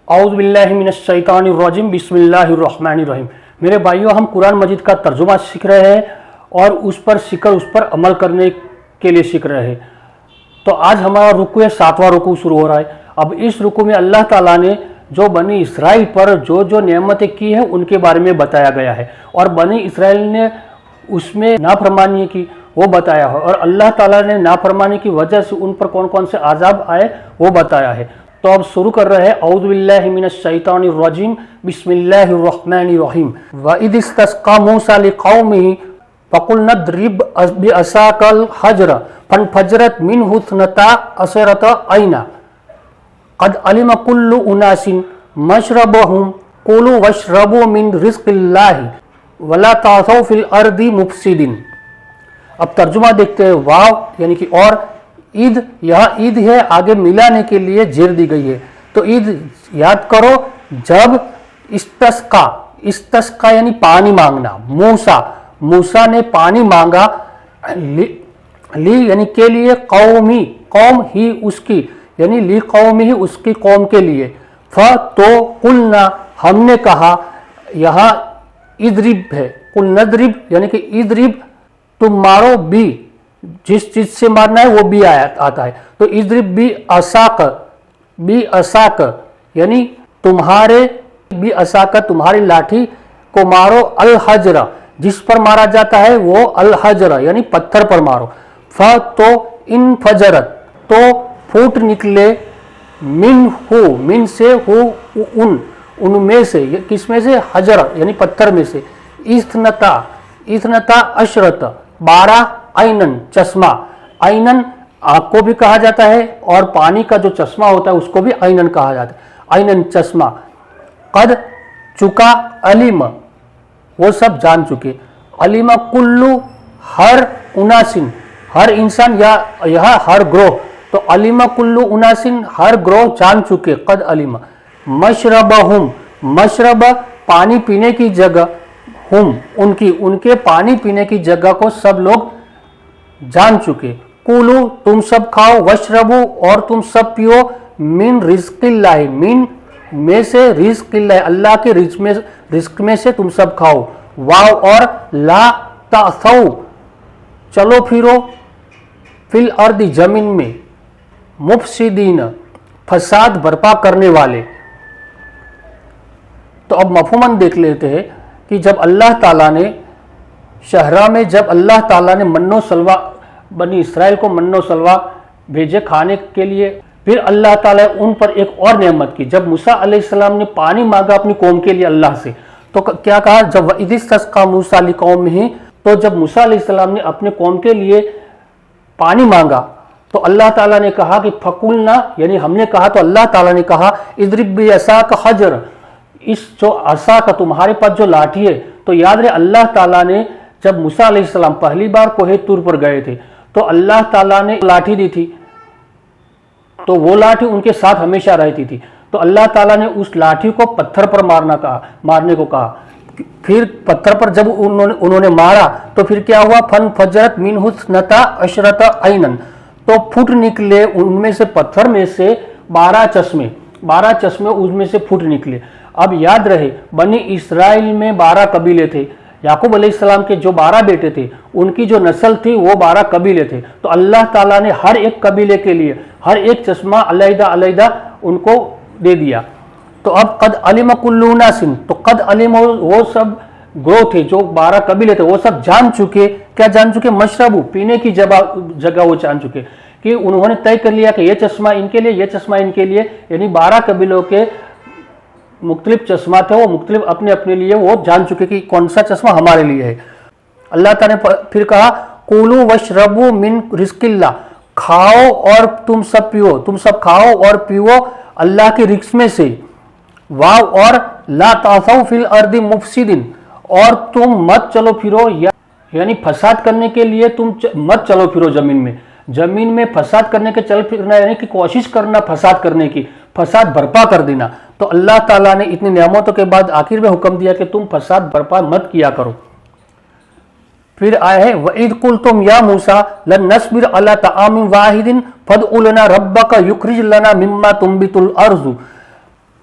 اعوذ باللہ من الشیطان الرجیم بسم اللہ الرحمن الرحیم۔ میرے بھائیوں، ہم قرآن مجید کا ترجمہ سیکھ رہے ہیں اور اس پر عمل کرنے کے لیے سیکھ رہے ہیں۔ تو آج ہمارا رکوع ہے، 7واں رکوع شروع ہو رہا ہے۔ اب اس رکوع میں اللہ تعالیٰ نے جو بنی اسرائیل پر جو نعمتیں کی ہیں ان کے بارے میں بتایا گیا ہے، اور بنی اسرائیل نے اس میں نافرمانی کی وہ بتایا ہے، اور اللہ تعالیٰ نے نافرمانی کی وجہ سے ان پر کون کون سے عذاب آئے وہ بتایا ہے۔ تو اب شروع کر رہے ہیں۔ اعوذ باللہ من الشیطان الرجیم بسم اللہ الرحمن الرحیم۔ وَإِذِ اسْتَسْقَىٰ مُوسَىٰ لِقَوْمِهِ فَقُلْنَا اضْرِبْ بِعَصَاكَ الْحَجَرَ فَانْفَجَرَتْ مِنْهُ اثْنَتَا عَشْرَةَ عَيْنًا قَدْ عَلِمَ كُلُّ أُنَاسٍ مَشْرَبَهُمْ كُلُوا وَاشْرَبُوا مِنْ رِزْقِ اللَّهِ وَلَا تَعْثَوْا فِي الْأَرْضِ مُفْسِدِينَ۔ اب ترجمہ دیکھتے ہیں۔ واو یعنی کہ اور، عید، یہاں عید ہے، آگے ملانے کے لیے زیر دی گئی ہے۔ تو عید یاد کرو جب استسقا یعنی پانی مانگنا، موسیٰ نے پانی مانگا، لی یعنی کے لیے، قوم ہی اس کی، یعنی لی قوم ہی اس کی قوم کے لیے، تو قلنا ہم نے کہا، یہاں اضرب ہے، قل نضرب یعنی کہ اضرب تم مارو، بھی جس چیز سے مارنا ہے وہ بھی آتا ہے۔ تو اضرب بھی عصاک یعنی تمہاری لاٹھی کو مارو، الحجر جس پر مارا جاتا ہے وہ الحجر یعنی پتھر پر مارو، تو انفجرت تو پھوٹ نکلے، من سے، ان میں سے، کس میں سے، حجر یعنی پتھر میں سے، اثنتا عشرت 12 عینن چشمہ، عینن آنکھ کو بھی کہا جاتا ہے، اور پانی کا جو چشمہ ہوتا ہے اس کو بھی عینن کہا جاتا ہے، عینن چشمہ، قد چکا، علم وہ سب جان چکے، علم کلو ہر اناسن ہر انسان، یا یہاں ہر گروہ، تو علم کلو اناسن ہر گروہ جان چکے، قد علم، مشربہم مشرب پانی پینے کی جگہ، ہم ان کے پانی پینے کی جگہ کو سب لوگ جان چکے، کولو تم سب کھاؤ، وشربو اور تم سب پیو، من رزق اللہ من میں سے، رزق اللہ اللہ کے رزق میں سے تم سب کھاؤ، واو اور لا تعثو چلو پھرو، فی الارض زمین میں، مفسدین فساد برپا کرنے والے۔ تو اب مفہوماً دیکھ لیتے ہیں کہ جب اللہ تعالیٰ نے شہرہ میں، جب اللہ تعالیٰ نے من و سلوہ بنی اسرائیل کو من و سلوہ بھیجے کھانے کے لیے، پھر اللہ تعالیٰ ان پر ایک اور نعمت کی۔ جب موسیٰ علیہ السلام نے پانی مانگا اپنی قوم کے لیے اللہ سے، تو کیا کہا، جب وَإِذِ اسْتَسْقَىٰ مُوسَىٰ لِقَوْمِهِ، تو جب موسیٰ علیہ السلام نے اپنے قوم کے لیے پانی مانگا تو اللہ تعالیٰ نے کہا کہ فَقُلْنَا یعنی ہم نے کہا، تو اللہ تعالیٰ نے کہا اضرب بعصاک حجر، اس جو عصا کا تمہارے پاس جو لاٹھی ہے، تو یاد رہے اللہ تعالیٰ نے جب موسیٰ علیہ السلام پہلی بار کوہ طور پر گئے تھے تو اللہ تعالیٰ نے لاٹھی دی تھی، تو وہ لاٹھی ان کے ساتھ ہمیشہ رہتی تھی، تو اللہ تعالیٰ نے اس لاٹھی کو پتھر پر مارنے کو کہا۔ پھر پتھر پر جب انہوں نے مارا تو پھر کیا ہوا، فَانْفَجَرَتْ مِنْهُ اثْنَتَا عَشْرَةَ عَيْنًا، تو پھوٹ نکلے ان میں سے، پتھر میں سے 12 چشمے اس میں سے پھوٹ نکلے۔ اب یاد رہے بنی اسرائیل میں 12 قبیلے تھے، یعقوب علیہ السلام کے جو 12 بیٹے تھے ان کی جو نسل تھی وہ 12 قبیلے تھے، تو اللہ تعالیٰ نے ہر ایک قبیلے کے لیے ہر ایک چشمہ علیحدہ ان کو دے دیا۔ تو اب قد علم کل اناس، تو قد علم وہ سب گروہ تھے جو 12 قبیلے تھے وہ سب جان چکے، کیا جان چکے، مشربو پینے کی جگہ وہ جان چکے، کہ انہوں نے طے کر لیا کہ یہ چشمہ ان کے لیے، یہ چشمہ ان کے لیے، یعنی 12 قبیلوں کے مختلف چشمہ تھے، وہ مختلف اپنے اپنے لیے وہ جان چکے کہ کون سا چشمہ ہمارے لیے ہے۔ اللہ تعالیٰ نے پھر کہا کولو وشربو من رزق اللہ، کھاؤ اور تم سب پیو، تم سب کھاؤ اور پیو اللہ کے رزق میں سے، واو اور لا تعثوا فی الارض مفسدین، اور تم مت چلو پھرو، یعنی فساد کرنے کے لیے تم مت چلو پھرو زمین میں فساد کرنے کے چل پھرنا یعنی کہ کوشش کرنا فساد کرنے کی، فساد برپا کر دینا۔ تو اللہ تعالیٰ نے اتنی نعمتوں کے بعد آخر میں حکم دیا کہ تم فساد برپا مت کیا کرو۔ پھر آئے ہیں وَإِذْ قُلْتُمْ يَا مُوسَىٰ لَن نَّصْبِرَ عَلَىٰ طَعَامٍ وَاحِدٍ فَادْعُ لَنَا رَبَّكَ يُخْرِجْ لَنَا مِمَّا تُنبِتُ الْأَرْضُ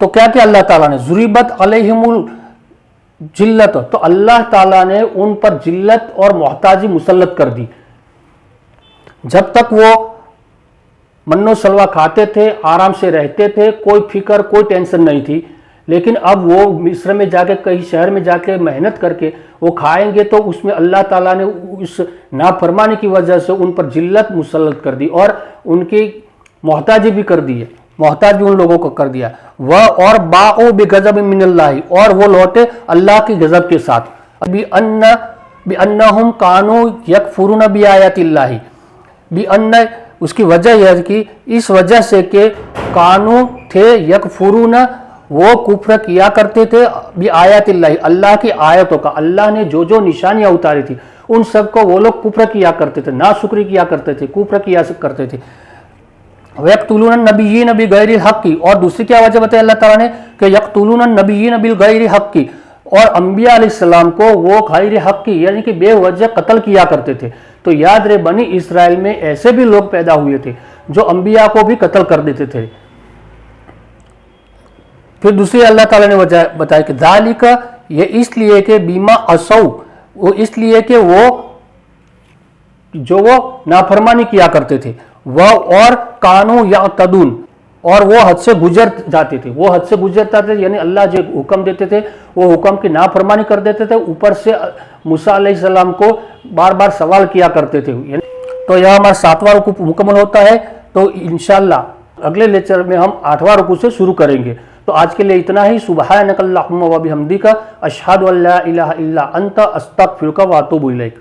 تو کیا کیا اللہ تعالیٰ نے؟ ضریبت علیہم الجلت، تو اللہ تعالیٰ نے ان پر جلت اور محتاجی مسلط کر دی. جب تک وہ من و سلوہ کھاتے تھے، آرام سے رہتے تھے، کوئی فکر کوئی ٹینشن نہیں تھی. لیکن اب وہ مصر میں جا کے کہیں شہر میں جا کے محنت کر کے وہ کھائیں گے تو اس میں اللہ تعالیٰ نے اس نافرمانی کی وجہ سے ان پر جلت مسلط کر دی اور ان کی محتاجی بھی کر دی ہے، محتاج بھی ان لوگوں کو کر دیا. وہ اور باؤ بغضب من اللہ، اور وہ لوٹے اللہ کی غضب کے ساتھ. بِأَنَّهُمْ كَانُوا يَكْفُرُونَ بِآيَاتِ اللَّهِ، بِأَنَّ اس کی وجہ یہ ہے کہ اس وجہ سے کہ کانو تھے یکفرون، وہ کفر کیا کرتے تھے بآیات اللہ، اللہ کی آیتوں کا. اللہ نے جو جو نشانیاں اتاری تھی ان سب کو وہ لوگ کفر کیا کرتے تھے، ناشکری کیا کرتے تھے، کفر کیا کرتے تھے. وَيَقْتُلُونَ النَّبِيِّينَ بِغَيْرِ الْحَقِّ، اور دوسری کیا وجہ بتائی اللہ تعالیٰ نے کہ یقتلون النبیین بالغیر حق، اور انبیاء علیہ السلام کو وہ غیر حق کی یعنی کہ بے وجہ قتل کیا کرتے تھے. تو یاد رہے بنی اسرائیل میں ایسے بھی لوگ پیدا ہوئے تھے جو انبیاء کو بھی قتل کر دیتے تھے. پھر دوسری اللہ تعالیٰ نے وجہ بتایا کہ ذالک، یہ اس لیے کہ بیما عصوا، وہ اس لیے کہ وہ نافرمانی کیا کرتے تھے، وہ اور کانوا یعتدون، اور وہ حد سے گزر جاتے تھے. وہ حد سے گزر جاتے تھے یعنی اللہ جو حکم دیتے تھے وہ حکم کی نافرمانی کر دیتے تھے، اوپر سے موسیٰ علیہ السلام کو بار بار سوال کیا کرتے تھے. تو یہاں ہمارا 7واں رکوع مکمل ہوتا ہے. تو انشاءاللہ اگلے لیکچر میں ہم 8واں رکوع سے شروع کریں گے. تو آج کے لیے اتنا ہی. سبحانک اللہم و بحمدک، اشہد ان لا الہ الا انت، استغفرک و اتوب الیک.